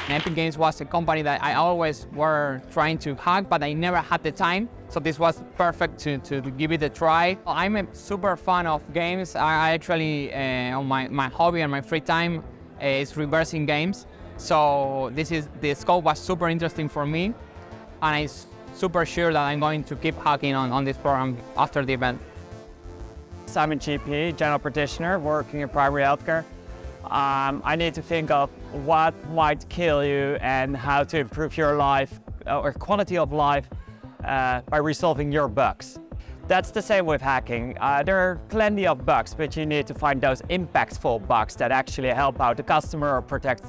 Epic Games was a company that I always were trying to hack, but I never had the time. So this was perfect to give it a try. I'm a super fan of games. I actually, on my hobby and my free time is reversing games. So the scope was super interesting for me. And I'm super sure that I'm going to keep hacking on this program after the event. I'm a GP, general practitioner, working in primary healthcare. I need to think of what might kill you and how to improve your life or quality of life by resolving your bugs. That's the same with hacking. There are plenty of bugs, but you need to find those impactful bugs that actually help out the customer or protect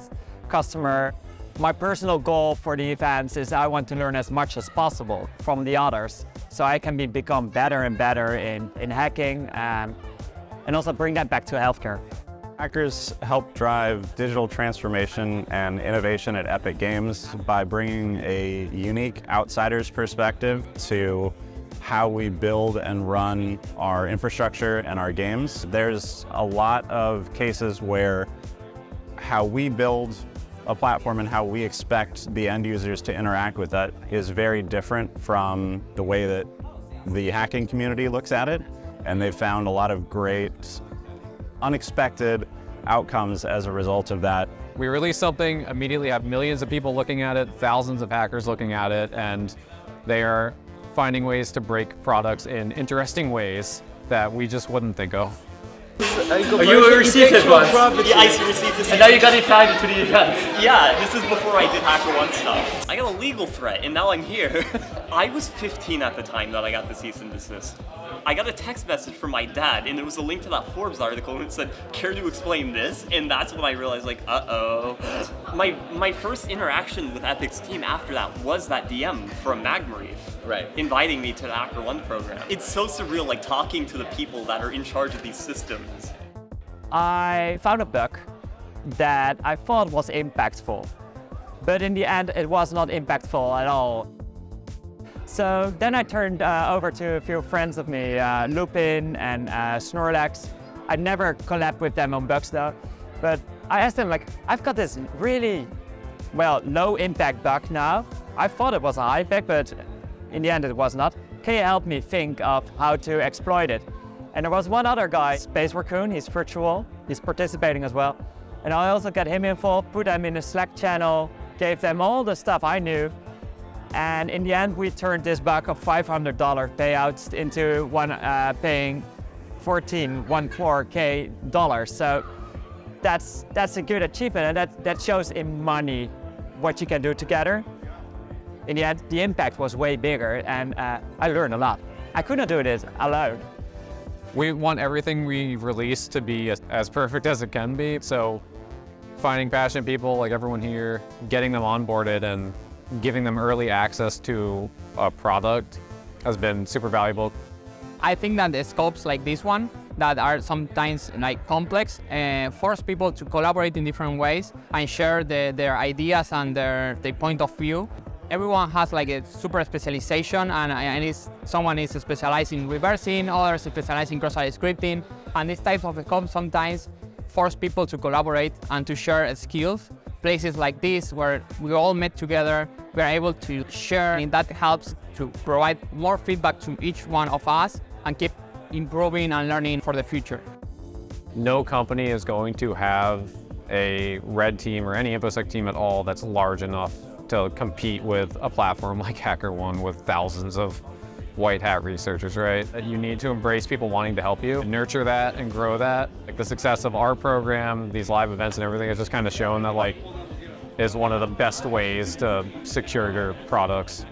customer. My personal goal for the events is I want to learn as much as possible from the others so I can become better and better in hacking and also bring that back to healthcare. Hackers help drive digital transformation and innovation at Epic Games by bringing a unique outsider's perspective to how we build and run our infrastructure and our games. There's a lot of cases where how we build a platform and how we expect the end users to interact with that is very different from the way that the hacking community looks at it. And they've found a lot of great, unexpected outcomes as a result of that. We release something, immediately have millions of people looking at it, thousands of hackers looking at it, and they are finding ways to break products in interesting ways that we just wouldn't think of. You received it once. Yeah, I received this. And now you got invited to the event. Yeah, this is before I did HackerOne stuff. I got a legal threat, and now I'm here. I was 15 at the time that I got the cease and desist. I got a text message from my dad, and there was a link to that Forbes article, and it said, "Care to explain this?" And that's when I realized, like, uh-oh. My first interaction with Epic's team after that was that DM from Magmariev. Right. Inviting me to the HackerOne program. It's so surreal, like, talking to the people that are in charge of these systems. I found a bug that I thought was impactful, but in the end it was not impactful at all. So then I turned over to a few friends of me, Lupin and Snorlax. I never collabed with them on bugs though, but I asked them, like, I've got this really, low impact bug now. I thought it was a high impact, but in the end it was not. Can you help me think of how to exploit it? And there was one other guy, Space Raccoon, he's virtual, he's participating as well. And I also got him involved, put them in a Slack channel, gave them all the stuff I knew. And in the end, we turned this bug of $500 payouts into one paying $14K. So that's a good achievement, and that shows in money what you can do together. In the end, the impact was way bigger, and I learned a lot. I couldn't do this alone. We want everything we release to be as perfect as it can be. So finding passionate people like everyone here, getting them onboarded and giving them early access to a product has been super valuable. I think that the scopes like this one that are sometimes like complex force people to collaborate in different ways and share their ideas and their point of view. Everyone has like a super specialization, and someone is specialized in reversing, others specialized in cross-site scripting, and these types of scopes sometimes force people to collaborate and to share skills. Places like this where we all met together, we are able to share, and that helps to provide more feedback to each one of us and keep improving and learning for the future. No company is going to have a red team or any InfoSec team at all that's large enough to compete with a platform like HackerOne with thousands of white hat researchers, right? You need to embrace people wanting to help you, nurture that and grow that. Like the success of our program, these live events and everything has just kind of shown that like is one of the best ways to secure your products.